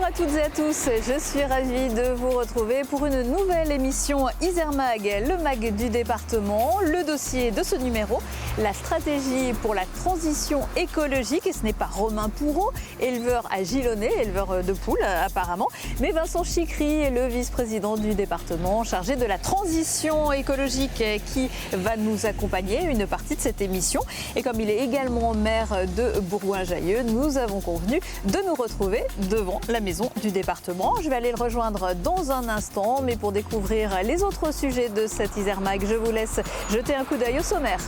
à toutes et à tous, je suis ravie de vous retrouver pour une nouvelle émission Isère Mag, le mag du département. Le dossier de ce numéro, la stratégie pour la transition écologique. Et ce n'est pas Romain Pourreau, éleveur à Gilonnet, éleveur de poules apparemment, mais Vincent Chicry, le vice-président du département chargé de la transition écologique qui va nous accompagner une partie de cette émission. Et comme il est également maire de Bourgoin-Jallieu, nous avons convenu de nous retrouver devant la maison du département. Je vais aller le rejoindre dans un instant, mais pour découvrir les autres sujets de cette Isère Mag, je vous laisse jeter un coup d'œil au sommaire.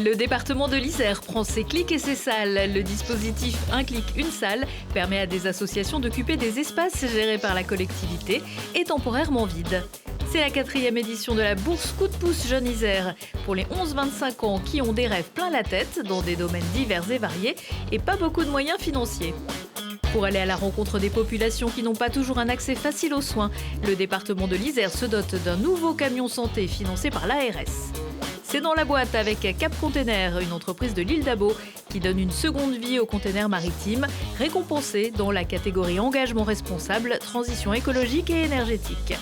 Le département de l'Isère prend ses clics et ses salles. Le dispositif Un clic, une salle permet à des associations d'occuper des espaces gérés par la collectivité et temporairement vides. C'est la 4e édition de la bourse Coup de pouce Jeune Isère pour les 11-25 ans qui ont des rêves plein la tête dans des domaines divers et variés et pas beaucoup de moyens financiers. Pour aller à la rencontre des populations qui n'ont pas toujours un accès facile aux soins, le département de l'Isère se dote d'un nouveau camion santé financé par l'ARS. C'est dans la boîte avec Cap Container, une entreprise de l'île d'Abo qui donne une seconde vie aux containers maritimes, récompensés dans la catégorie engagement responsable, transition écologique et énergétique.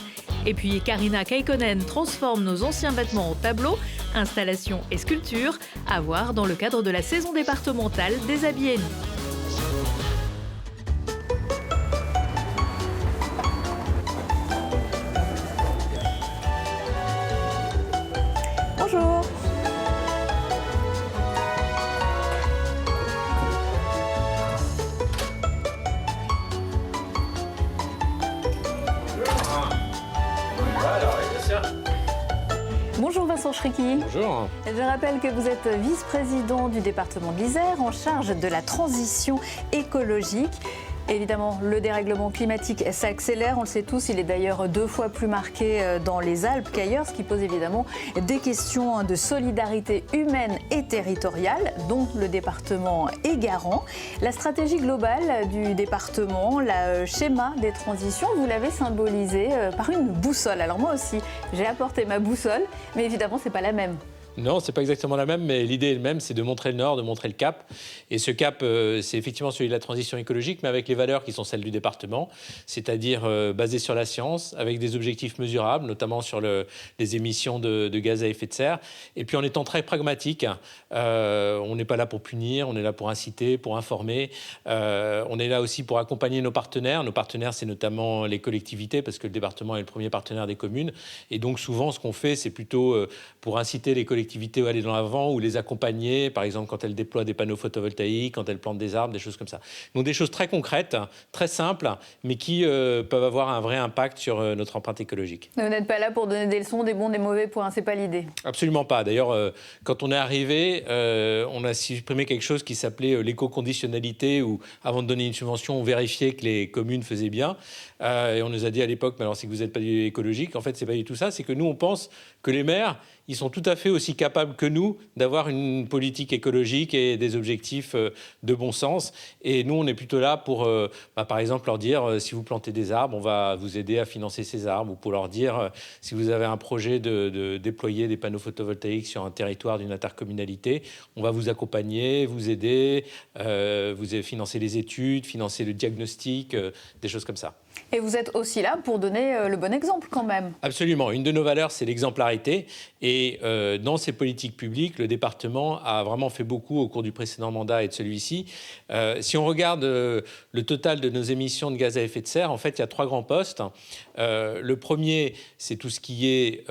Et puis Karina Kaikkonen transforme nos anciens vêtements en tableaux, installations et sculptures, à voir dans le cadre de la saison départementale des habits et nus. Bonjour. Bonjour Vincent Chicry. Bonjour. Je rappelle que vous êtes vice-président du département de l'Isère en charge de la transition écologique. Évidemment, le dérèglement climatique s'accélère, on le sait tous, il est d'ailleurs 2 fois plus marqué dans les Alpes qu'ailleurs, ce qui pose évidemment des questions de solidarité humaine et territoriale, dont le département est garant. La stratégie globale du département, le schéma des transitions, vous l'avez symbolisé par une boussole. Alors moi aussi, j'ai apporté ma boussole, mais évidemment, c'est pas la même. Non, c'est pas exactement la même, mais l'idée est la même, c'est de montrer le nord, de montrer le cap. Et ce cap, c'est effectivement celui de la transition écologique, mais avec les valeurs qui sont celles du département, c'est-à-dire basées sur la science, avec des objectifs mesurables, notamment sur les émissions de gaz à effet de serre. Et puis en étant très pragmatique, on n'est pas là pour punir, on est là pour inciter, pour informer. On est là aussi pour accompagner nos partenaires. Nos partenaires, c'est notamment les collectivités, parce que le département est le premier partenaire des communes. Et donc souvent, ce qu'on fait, c'est plutôt pour inciter les collectivités à aller dans l'avant ou les accompagner, par exemple quand elles déploient des panneaux photovoltaïques, quand elles plantent des arbres, des choses comme ça. Donc des choses très concrètes, très simples, mais qui peuvent avoir un vrai impact sur notre empreinte écologique. Vous n'êtes pas là pour donner des leçons, des bons, des mauvais points, c'est pas l'idée. Absolument pas. D'ailleurs, quand on est arrivé, on a supprimé quelque chose qui s'appelait l'éco-conditionnalité, où avant de donner une subvention, on vérifiait que les communes faisaient bien. Et on nous a dit à l'époque, mais alors c'est que vous n'êtes pas écologique. En fait, c'est pas du tout ça. C'est que nous, on pense que les maires, ils sont tout à fait aussi capables que nous d'avoir une politique écologique et des objectifs de bon sens. Et nous, on est plutôt là pour, par exemple, leur dire si vous plantez des arbres, on va vous aider à financer ces arbres. Ou pour leur dire si vous avez un projet de déployer des panneaux photovoltaïques sur un territoire d'une intercommunalité, on va vous accompagner, vous aider, vous financer les études, financer le diagnostic, des choses comme ça. Et vous êtes aussi là pour donner le bon exemple quand même. Absolument. Une de nos valeurs, c'est l'exemplarité. Et dans ces politiques publiques, le département a vraiment fait beaucoup au cours du précédent mandat et de celui-ci. Si on regarde le total de nos émissions de gaz à effet de serre, en fait, il y a 3 grands postes. Le premier, c'est tout ce qui est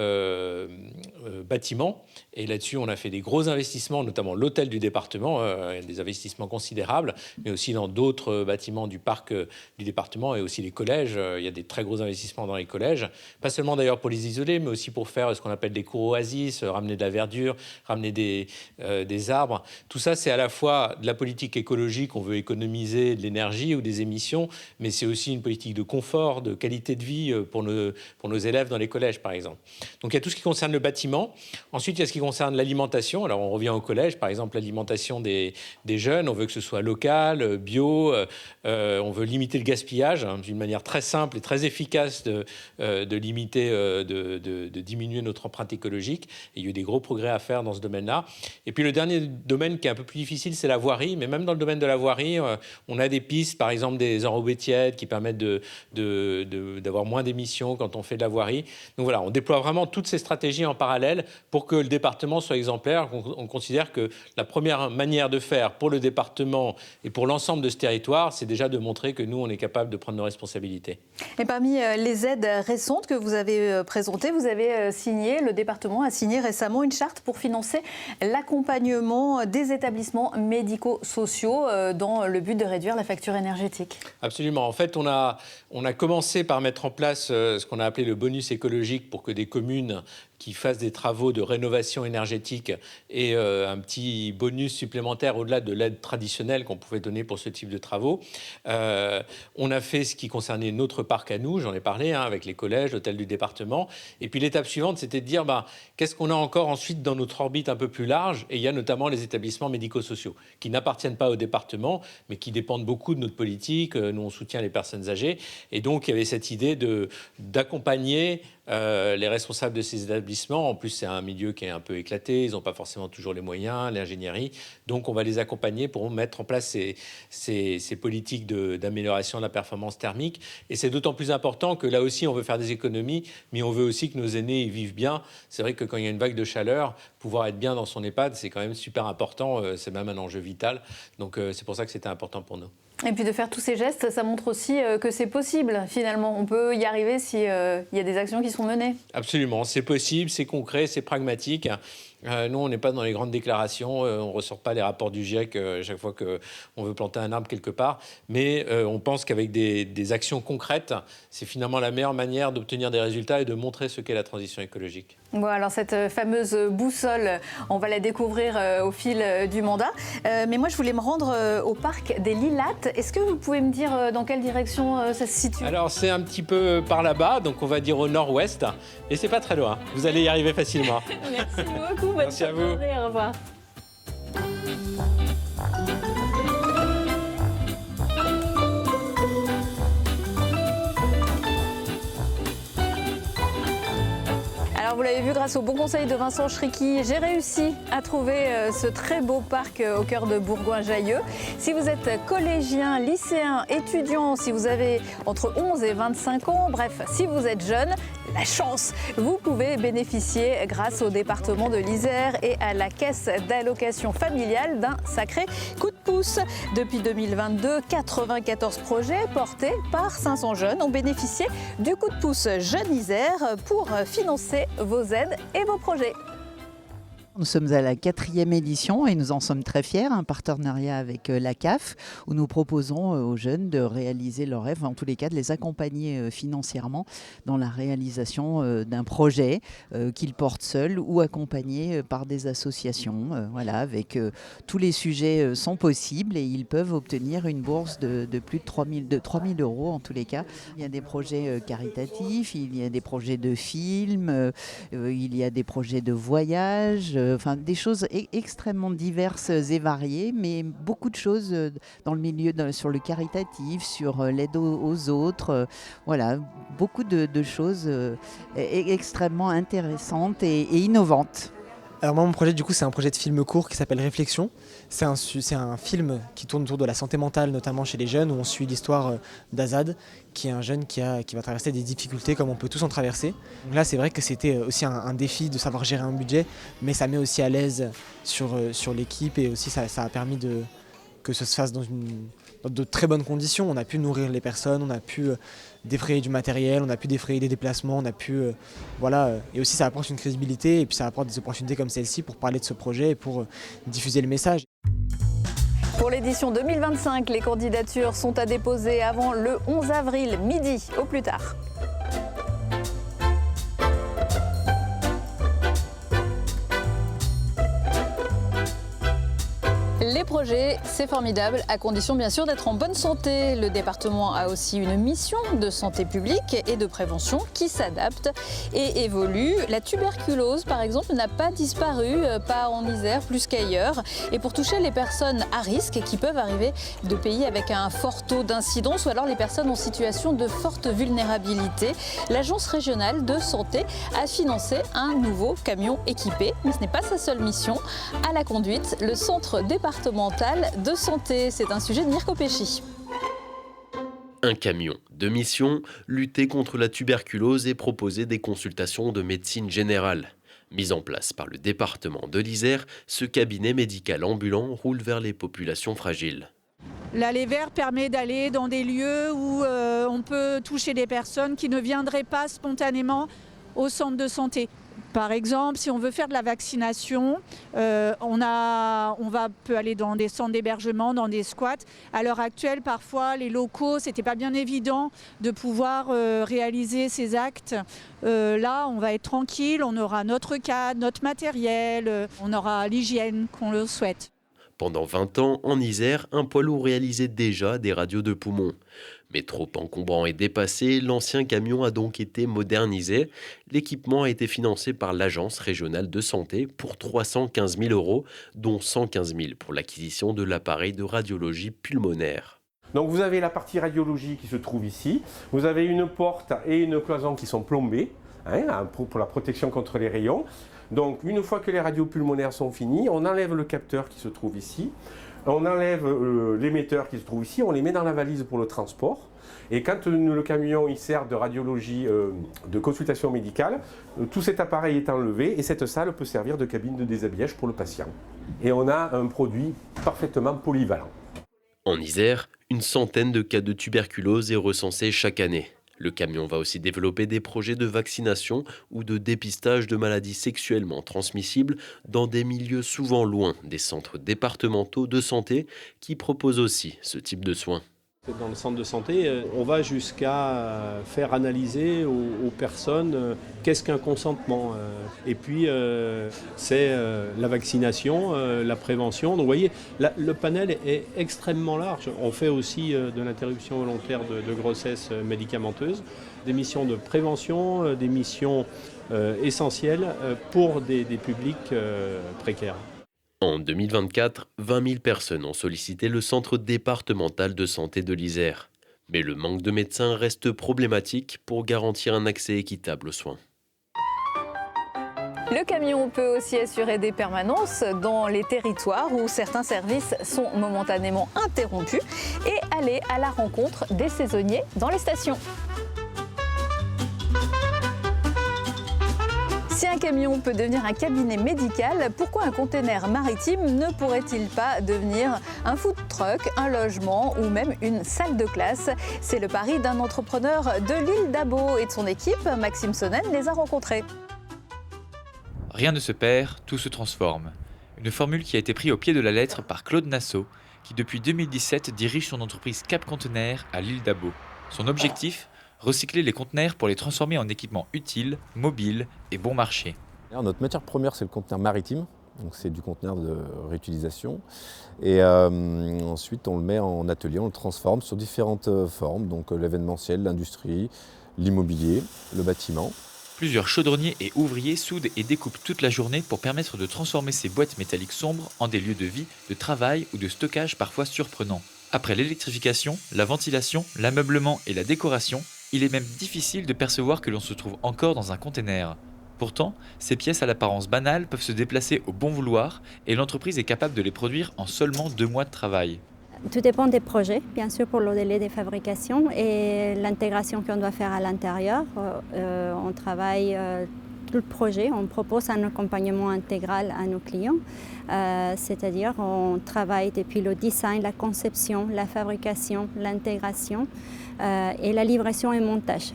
bâtiment. Et là-dessus, on a fait des gros investissements, notamment l'hôtel du département, des investissements considérables, mais aussi dans d'autres bâtiments du parc du département et aussi les collèges. Il y a des très gros investissements dans les collèges, pas seulement d'ailleurs pour les isoler, mais aussi pour faire ce qu'on appelle des cours oasis, ramener de la verdure, ramener des arbres. Tout ça, c'est à la fois de la politique écologique, on veut économiser de l'énergie ou des émissions, mais c'est aussi une politique de confort, de qualité de vie pour nos élèves dans les collèges, par exemple. Donc il y a tout ce qui concerne le bâtiment. département. Ensuite, il y a ce qui concerne l'alimentation. Alors, on revient au collège, par exemple, l'alimentation des jeunes. On veut que ce soit local, bio. On veut limiter le gaspillage, hein, d'une manière très simple et très efficace de limiter, de diminuer notre empreinte écologique. Et il y a eu des gros progrès à faire dans ce domaine-là. Et puis, le dernier domaine qui est un peu plus difficile, c'est la voirie. Mais même dans le domaine de la voirie, on a des pistes, par exemple, des enrobés tièdes qui permettent d'avoir moins d'émissions quand on fait de la voirie. Donc voilà, on déploie vraiment toutes ces stratégies en parallèle pour que le département soit exemplaire. On considère que la première manière de faire pour le département et pour l'ensemble de ce territoire, c'est déjà de montrer que nous, on est capable de prendre nos responsabilités. Et parmi les aides récentes que vous avez présentées, vous avez le département a signé récemment une charte pour financer l'accompagnement des établissements médico-sociaux dans le but de réduire la facture énergétique. Absolument. En fait, on a commencé par mettre en place ce qu'on a appelé le bonus écologique pour que des communes qui fassent des travaux de rénovation énergétique aient un petit bonus supplémentaire au-delà de l'aide traditionnelle qu'on pouvait donner pour ce type de travaux. On a fait ce qui concernait notre parc à nous, j'en ai parlé, hein, avec les collèges, l'hôtel du département. Et puis l'étape suivante, c'était de dire qu'est-ce qu'on a encore ensuite dans notre orbite un peu plus large. Et il y a notamment les établissements médico-sociaux qui n'appartiennent pas au département, mais qui dépendent beaucoup de notre politique. Nous, on soutient les personnes âgées. Et donc, il y avait cette idée d'accompagner les responsables de ces établissements. En plus, c'est un milieu qui est un peu éclaté, ils n'ont pas forcément toujours les moyens, l'ingénierie. Donc, on va les accompagner pour mettre en place ces politiques d'amélioration de la performance thermique. Et c'est d'autant plus important que là aussi, on veut faire des économies, mais on veut aussi que nos aînés y vivent bien. C'est vrai que quand il y a une vague de chaleur, pouvoir être bien dans son EHPAD, c'est quand même super important. C'est même un enjeu vital. Donc, c'est pour ça que c'était important pour nous. Et puis de faire tous ces gestes, ça montre aussi que c'est possible, finalement. On peut y arriver s'il y a des actions qui sont menées. Absolument, c'est possible, c'est concret, c'est pragmatique. Nous, on n'est pas dans les grandes déclarations, on ne ressort pas les rapports du GIEC chaque fois qu'on veut planter un arbre quelque part, mais on pense qu'avec des actions concrètes, c'est finalement la meilleure manière d'obtenir des résultats et de montrer ce qu'est la transition écologique. Bon, alors cette fameuse boussole, on va la découvrir au fil du mandat. Mais moi, je voulais me rendre au parc des Lilates. Est-ce que vous pouvez me dire dans quelle direction ça se situe ? Alors, c'est un petit peu par là-bas, donc on va dire au nord-ouest, et c'est pas très loin. Vous allez y arriver facilement. Merci beaucoup. Merci à vous. Au revoir. Alors vous l'avez vu, grâce au bon conseil de Vincent Chriqui, j'ai réussi à trouver ce très beau parc au cœur de Bourgoin-Jallieu. Si vous êtes collégien, lycéen, étudiant, si vous avez entre 11 et 25 ans, bref, si vous êtes jeune, la chance, vous pouvez bénéficier grâce au département de l'Isère et à la caisse d'allocation familiale d'un sacré coup de pouce. Depuis 2022, 94 projets portés par 500 jeunes ont bénéficié du coup de pouce Jeunes Isère pour financer vos aides et vos projets. Nous sommes à la 4e édition et nous en sommes très fiers, un partenariat avec la CAF où nous proposons aux jeunes de réaliser leurs rêves, en tous les cas de les accompagner financièrement dans la réalisation d'un projet qu'ils portent seuls ou accompagnés par des associations. Voilà, avec tous les sujets sont possibles et ils peuvent obtenir une bourse de plus de 3 000 € en tous les cas. Il y a des projets caritatifs, il y a des projets de films, il y a des projets de voyage. Enfin, des choses extrêmement diverses et variées, mais beaucoup de choses dans le milieu, sur le caritatif, sur l'aide aux autres. Voilà, beaucoup de choses extrêmement intéressantes et innovantes. Alors moi, mon projet, du coup, c'est un projet de film court qui s'appelle Réflexion. C'est un film qui tourne autour de la santé mentale, notamment chez les jeunes, où on suit l'histoire d'Azad, qui est un jeune qui va traverser des difficultés comme on peut tous en traverser. Donc là, c'est vrai que c'était aussi un défi de savoir gérer un budget, mais ça met aussi à l'aise sur l'équipe et aussi ça a permis que ça se fasse dans de très bonnes conditions. On a pu nourrir les personnes, on a pu défrayer du matériel, on a pu défrayer des déplacements, on a pu et aussi ça apporte une crédibilité et puis ça apporte des opportunités comme celle-ci pour parler de ce projet et pour diffuser le message. Pour l'édition 2025, les candidatures sont à déposer avant le 11 avril, midi au plus tard. Les projets, c'est formidable, à condition bien sûr d'être en bonne santé. Le département a aussi une mission de santé publique et de prévention qui s'adapte et évolue. La tuberculose, par exemple, n'a pas disparu, pas en Isère plus qu'ailleurs. Et pour toucher les personnes à risque qui peuvent arriver de pays avec un fort taux d'incidence ou alors les personnes en situation de forte vulnérabilité, l'Agence régionale de santé a financé un nouveau camion équipé. Mais ce n'est pas sa seule mission. À la conduite, le centre départemental de santé. C'est un sujet de Mirko Pesci. Un camion de mission, lutter contre la tuberculose et proposer des consultations de médecine générale. Mis en place par le département de l'Isère, ce cabinet médical ambulant roule vers les populations fragiles. L'Aller Vert permet d'aller dans des lieux où on peut toucher des personnes qui ne viendraient pas spontanément au centre de santé. Par exemple, si on veut faire de la vaccination, on peut aller dans des centres d'hébergement, dans des squats. À l'heure actuelle, parfois, les locaux, c'était pas bien évident de pouvoir réaliser ces actes. Là, on va être tranquille, on aura notre cadre, notre matériel, on aura l'hygiène qu'on le souhaite. Pendant 20 ans, en Isère, un poids lourd réalisait déjà des radios de poumons. Mais trop encombrant et dépassé, l'ancien camion a donc été modernisé. L'équipement a été financé par l'Agence régionale de santé pour 315 000 €, dont 115 000 pour l'acquisition de l'appareil de radiologie pulmonaire. Donc vous avez la partie radiologie qui se trouve ici. Vous avez une porte et une cloison qui sont plombées pour la protection contre les rayons. Donc une fois que les radios pulmonaires sont finies, on enlève le capteur qui se trouve ici. On enlève l'émetteur qui se trouve ici, on les met dans la valise pour le transport. Et quand le camion il sert de radiologie, de consultation médicale, tout cet appareil est enlevé et cette salle peut servir de cabine de déshabillage pour le patient. Et on a un produit parfaitement polyvalent. En Isère, une centaine de cas de tuberculose est recensée chaque année. Le camion va aussi développer des projets de vaccination ou de dépistage de maladies sexuellement transmissibles dans des milieux souvent loin des centres départementaux de santé qui proposent aussi ce type de soins. Dans le centre de santé, on va jusqu'à faire analyser aux personnes qu'est-ce qu'un consentement. Et puis, c'est la vaccination, la prévention. Donc, vous voyez, le panel est extrêmement large. On fait aussi de l'interruption volontaire de grossesse médicamenteuse, des missions de prévention, des missions essentielles pour des publics précaires. En 2024, 20 000 personnes ont sollicité le centre départemental de santé de l'Isère. Mais le manque de médecins reste problématique pour garantir un accès équitable aux soins. Le camion peut aussi assurer des permanences dans les territoires où certains services sont momentanément interrompus et aller à la rencontre des saisonniers dans les stations. Si un camion peut devenir un cabinet médical, pourquoi un container maritime ne pourrait-il pas devenir un food truck, un logement ou même une salle de classe? C'est le pari d'un entrepreneur de l'île d'Abo et de son équipe. Maxime Sonnen les a rencontrés. Rien ne se perd, tout se transforme. Une formule qui a été prise au pied de la lettre par Claude Nassau, qui depuis 2017 dirige son entreprise Cap Conteneur à l'île d'Abo. Son objectif ? Recycler les conteneurs pour les transformer en équipements utiles, mobiles et bon marché. Alors, notre matière première, c'est le conteneur maritime, donc c'est du conteneur de réutilisation. Et ensuite, on le met en atelier, on le transforme sur différentes formes, donc l'événementiel, l'industrie, l'immobilier, le bâtiment. Plusieurs chaudronniers et ouvriers soudent et découpent toute la journée pour permettre de transformer ces boîtes métalliques sombres en des lieux de vie, de travail ou de stockage parfois surprenants. Après l'électrification, la ventilation, l'ameublement et la décoration, il est même difficile de percevoir que l'on se trouve encore dans un container. Pourtant, ces pièces à l'apparence banale peuvent se déplacer au bon vouloir et l'entreprise est capable de les produire en seulement 2 mois de travail. Tout dépend des projets, bien sûr, pour le délai de fabrication et l'intégration qu'on doit faire à l'intérieur. On travaille tout le projet, on propose un accompagnement intégral à nos clients, c'est-à-dire on travaille depuis le design, la conception, la fabrication, l'intégration et la livraison et montage,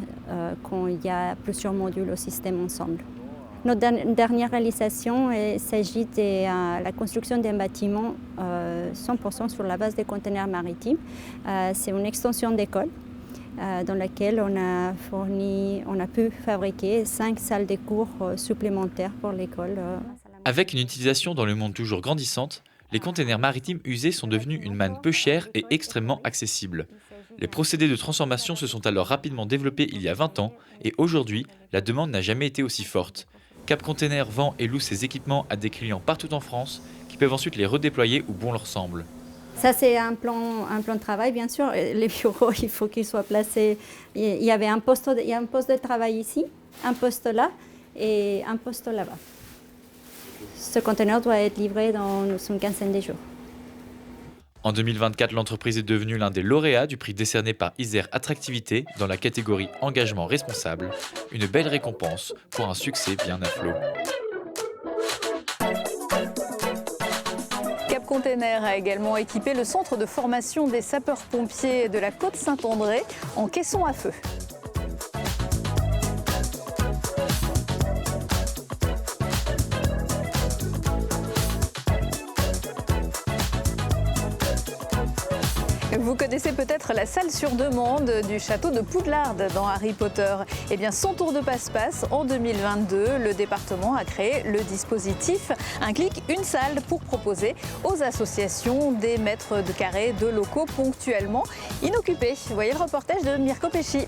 quand il y a plusieurs modules au système ensemble. Notre dernière réalisation, il s'agit de la construction d'un bâtiment 100% sur la base des conteneurs maritimes. C'est une extension d'école dans laquelle on a pu fabriquer 5 salles de cours supplémentaires pour l'école. Avec une utilisation dans le monde toujours grandissante, les containers maritimes usés sont devenus une manne peu chère et extrêmement accessible. Les procédés de transformation se sont alors rapidement développés il y a 20 ans et aujourd'hui, la demande n'a jamais été aussi forte. Cap Container vend et loue ses équipements à des clients partout en France qui peuvent ensuite les redéployer où bon leur semble. Ça, c'est un plan de travail, bien sûr. Les bureaux, il faut qu'ils soient placés. Il y avait un poste de travail ici, un poste là et un poste là-bas. Ce conteneur doit être livré dans une quinzaine de jours. En 2024, l'entreprise est devenue l'un des lauréats du prix décerné par Isère Attractivité dans la catégorie Engagement responsable. Une belle récompense pour un succès bien à flot. Cap Container a également équipé le centre de formation des sapeurs-pompiers de la Côte-Saint-André en caissons à feu. Vous connaissez peut-être la salle sur demande du château de Poudlard dans Harry Potter. Eh bien, son tour de passe-passe en 2022, le département a créé le dispositif Un clic, une salle pour proposer aux associations des mètres de carrés de locaux ponctuellement inoccupés. Voyez le reportage de Mirko Pesci.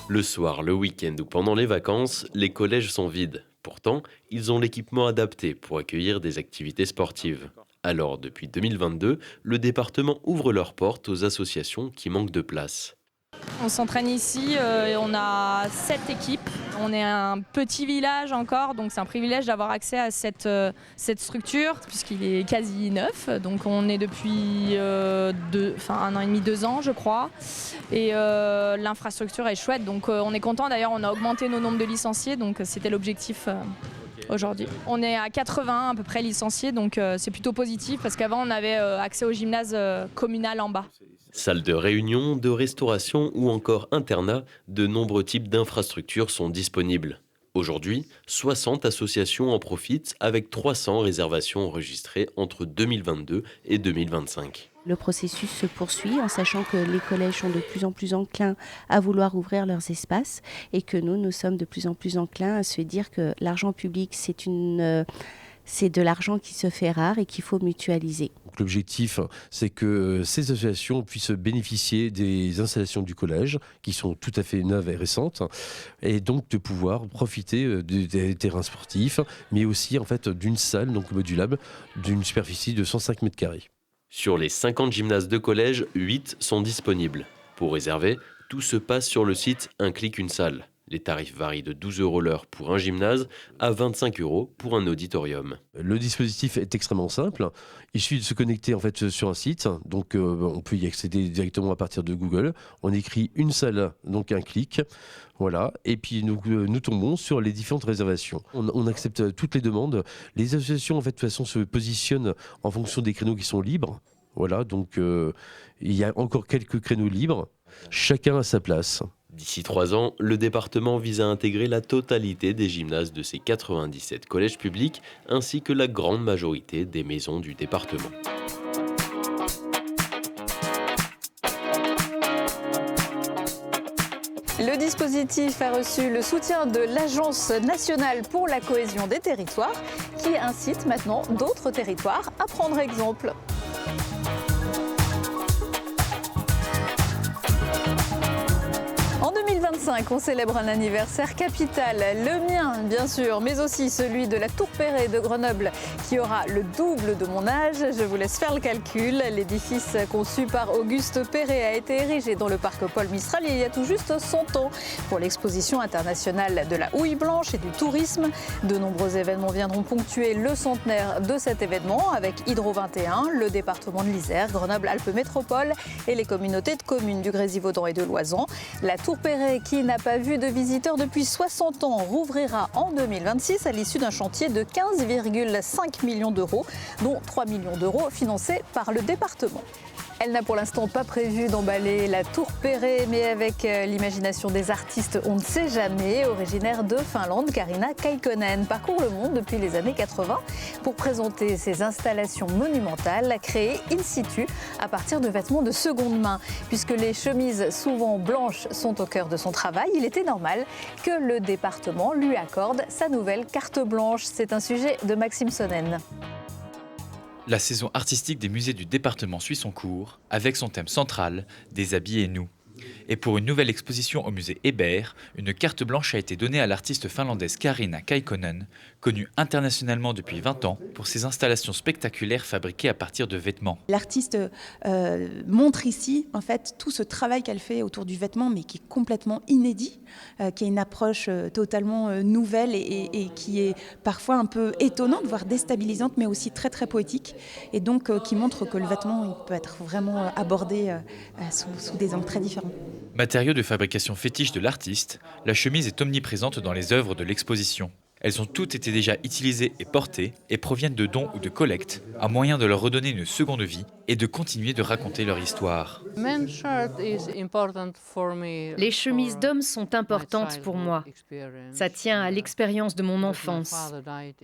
Le soir, le week-end ou pendant les vacances, les collèges sont vides. Pourtant, ils ont l'équipement adapté pour accueillir des activités sportives. Alors, depuis 2022, le département ouvre leurs portes aux associations qui manquent de place. On s'entraîne ici, on a 7 équipes. On est un petit village encore, donc c'est un privilège d'avoir accès à cette structure, puisqu'il est quasi neuf. Donc on est depuis 1 an et demi, 2 ans, je crois. Et l'infrastructure est chouette, donc on est content. D'ailleurs, on a augmenté nos nombres de licenciés, donc c'était l'objectif. Aujourd'hui. On est à 80 à peu près licenciés, donc c'est plutôt positif parce qu'avant on avait accès au gymnase communal en bas. Salle de réunion, de restauration ou encore internat, de nombreux types d'infrastructures sont disponibles. Aujourd'hui, 60 associations en profitent avec 300 réservations enregistrées entre 2022 et 2025. Le processus se poursuit en sachant que les collèges sont de plus en plus enclins à vouloir ouvrir leurs espaces et que nous sommes de plus en plus enclins à se dire que l'argent public, c'est de l'argent qui se fait rare et qu'il faut mutualiser. L'objectif, c'est que ces associations puissent bénéficier des installations du collège, qui sont tout à fait neuves et récentes, et donc de pouvoir profiter des terrains sportifs, mais aussi en fait, d'une salle donc modulable d'une superficie de 105 mètres carrés. Sur les 50 gymnases de collège, 8 sont disponibles. Pour réserver, tout se passe sur le site Un clic, une salle. Les tarifs varient de 12 € l'heure pour un gymnase à 25 € pour un auditorium. Le dispositif est extrêmement simple. Il suffit de se connecter en fait sur un site. Donc on peut y accéder directement à partir de Google. On écrit une salle, donc un clic. Voilà. Et puis nous tombons sur les différentes réservations. On accepte toutes les demandes. Les associations en fait de toute façon se positionnent en fonction des créneaux qui sont libres. Voilà. Donc il y a encore quelques créneaux libres. Chacun à sa place. D'ici 3 ans, le département vise à intégrer la totalité des gymnases de ses 97 collèges publics ainsi que la grande majorité des maisons du département. Le dispositif a reçu le soutien de l'Agence nationale pour la cohésion des territoires qui incite maintenant d'autres territoires à prendre exemple. En 2025, on célèbre un anniversaire capital, le mien bien sûr, mais aussi celui de la Tour Perret de Grenoble qui aura le double de mon âge. Je vous laisse faire le calcul. L'édifice conçu par Auguste Perret a été érigé dans le parc Paul Mistral il y a tout juste 100 ans pour l'exposition internationale de la houille blanche et du tourisme. De nombreux événements viendront ponctuer le centenaire de cet événement avec Hydro 21, le département de l'Isère, Grenoble-Alpes Métropole et les communautés de communes du Grésivaudan et de Loisan. La Tour Perret, qui n'a pas vu de visiteurs depuis 60 ans, rouvrira en 2026 à l'issue d'un chantier de 15,5 millions d'euros, dont 3 millions d'euros financés par le département. Elle n'a pour l'instant pas prévu d'emballer la Tour Perret, mais avec l'imagination des artistes, on ne sait jamais. Originaire de Finlande, Carina Kaikkonen parcourt le monde depuis les années 80 pour présenter ses installations monumentales créées in situ à partir de vêtements de seconde main. Puisque les chemises souvent blanches sont au cœur de son travail, il était normal que le département lui accorde sa nouvelle carte blanche. C'est un sujet de Maxime Sonnen. La saison artistique des musées du département suit son cours, avec son thème central, Déshabillez-nous. Et pour une nouvelle exposition au musée Hébert, une carte blanche a été donnée à l'artiste finlandaise Kaarina Kaikkonen, connue internationalement depuis 20 ans pour ses installations spectaculaires fabriquées à partir de vêtements. L'artiste montre ici en fait tout ce travail qu'elle fait autour du vêtement, mais qui est complètement inédit, qui est une approche totalement nouvelle et qui est parfois un peu étonnante, voire déstabilisante, mais aussi très très poétique, et donc qui montre que le vêtement il peut être vraiment abordé sous des angles très différents. Matériau de fabrication fétiche de l'artiste, la chemise est omniprésente dans les œuvres de l'exposition. Elles ont toutes été déjà utilisées et portées et proviennent de dons ou de collectes, un moyen de leur redonner une seconde vie et de continuer de raconter leur histoire. Les chemises d'hommes sont importantes pour moi. Ça tient à l'expérience de mon enfance,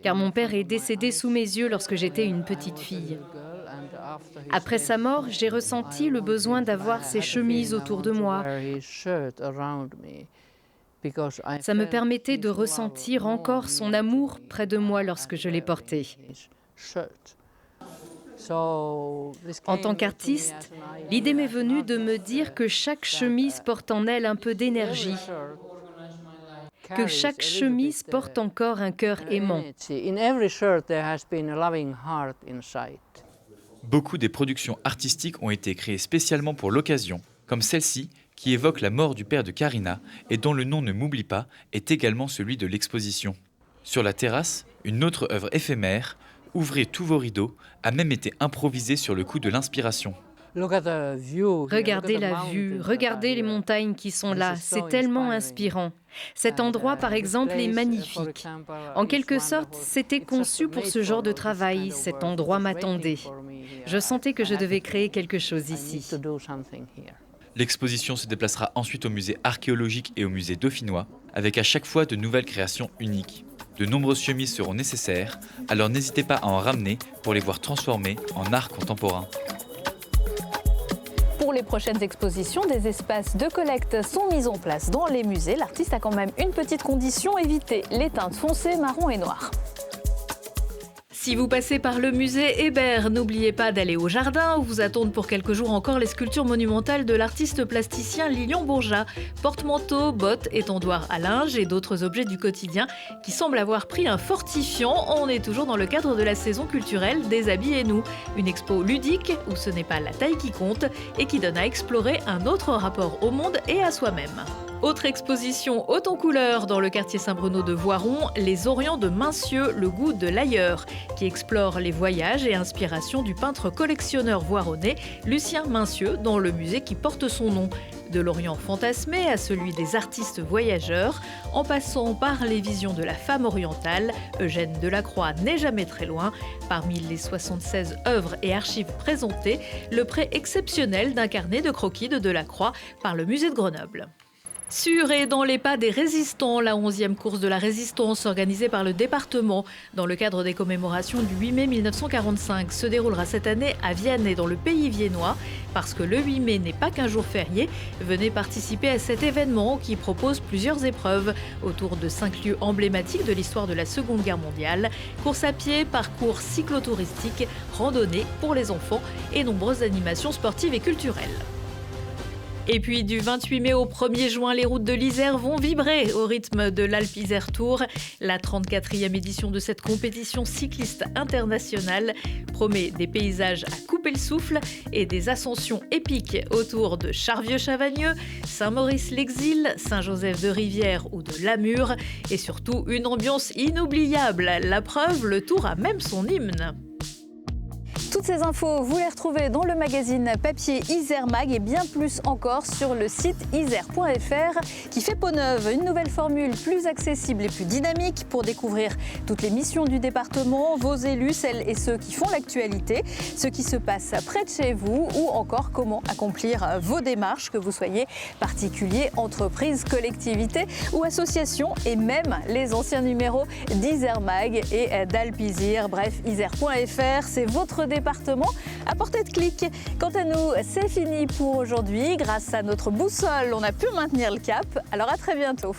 car mon père est décédé sous mes yeux lorsque j'étais une petite fille. Après sa mort, j'ai ressenti le besoin d'avoir ces chemises autour de moi. Ça me permettait de ressentir encore son amour près de moi lorsque je les portais. En tant qu'artiste, l'idée m'est venue de me dire que chaque chemise porte en elle un peu d'énergie, que chaque chemise porte encore un cœur aimant. Beaucoup des productions artistiques ont été créées spécialement pour l'occasion, comme celle-ci, qui évoque la mort du père de Kaarina et dont le nom ne m'oublie pas est également celui de l'exposition. Sur la terrasse, une autre œuvre éphémère, Ouvrez tous vos rideaux, a même été improvisée sur le coup de l'inspiration. Regardez la vue, regardez les montagnes qui sont là, c'est tellement inspirant. Cet endroit, par exemple, est magnifique. En quelque sorte, c'était conçu pour ce genre de travail, cet endroit m'attendait. Je sentais que je devais créer quelque chose ici. L'exposition se déplacera ensuite au musée archéologique et au musée dauphinois, avec à chaque fois de nouvelles créations uniques. De nombreuses chemises seront nécessaires, alors n'hésitez pas à en ramener pour les voir transformées en art contemporain. Pour les prochaines expositions, des espaces de collecte sont mis en place dans les musées. L'artiste a quand même une petite condition, éviter les teintes foncées, marron et noir. Si vous passez par le musée Hébert, n'oubliez pas d'aller au jardin où vous attendent pour quelques jours encore les sculptures monumentales de l'artiste plasticien Lilian Bourgeat. Porte-manteaux, bottes, étendoirs à linge et d'autres objets du quotidien qui semblent avoir pris un fortifiant. On est toujours dans le cadre de la saison culturelle Déshabillez-nous, une expo ludique où ce n'est pas la taille qui compte et qui donne à explorer un autre rapport au monde et à soi-même. Autre exposition haute en couleurs dans le quartier Saint-Bruno de Voiron, Les Orients de Mincieux, le goût de l'ailleurs, qui explore les voyages et inspirations du peintre collectionneur voironnais Lucien Mincieux dans le musée qui porte son nom. De l'Orient fantasmé à celui des artistes voyageurs, en passant par les visions de la femme orientale, Eugène Delacroix n'est jamais très loin. Parmi les 76 œuvres et archives présentées, le prêt exceptionnel d'un carnet de croquis de Delacroix par le musée de Grenoble. Sur et dans les pas des résistants, la 11e course de la résistance organisée par le département dans le cadre des commémorations du 8 mai 1945 se déroulera cette année à Vienne et dans le pays viennois. Parce que le 8 mai n'est pas qu'un jour férié, venez participer à cet événement qui propose plusieurs épreuves autour de 5 lieux emblématiques de l'histoire de la Seconde Guerre mondiale. Course à pied, parcours cyclotouristique, randonnée pour les enfants et nombreuses animations sportives et culturelles. Et puis du 28 mai au 1er juin, les routes de l'Isère vont vibrer au rythme de l'Alpe Isère Tour. La 34e édition de cette compétition cycliste internationale promet des paysages à couper le souffle et des ascensions épiques autour de Charvieux-Chavagneux, Saint-Maurice-l'Exil, Saint-Joseph-de-Rivière ou de Lamure et surtout une ambiance inoubliable. La preuve, le Tour a même son hymne. Toutes ces infos, vous les retrouvez dans le magazine papier Isère Mag et bien plus encore sur le site isère.fr qui fait peau neuve. Une nouvelle formule plus accessible et plus dynamique pour découvrir toutes les missions du département, vos élus, celles et ceux qui font l'actualité, ce qui se passe près de chez vous ou encore comment accomplir vos démarches, que vous soyez particulier, entreprise, collectivité ou association et même les anciens numéros d'Isère Mag et d'Alpizir. Bref, isère.fr, c'est votre département à portée de clic. Quant à nous, c'est fini pour aujourd'hui. Grâce à notre boussole, on a pu maintenir le cap. Alors à très bientôt.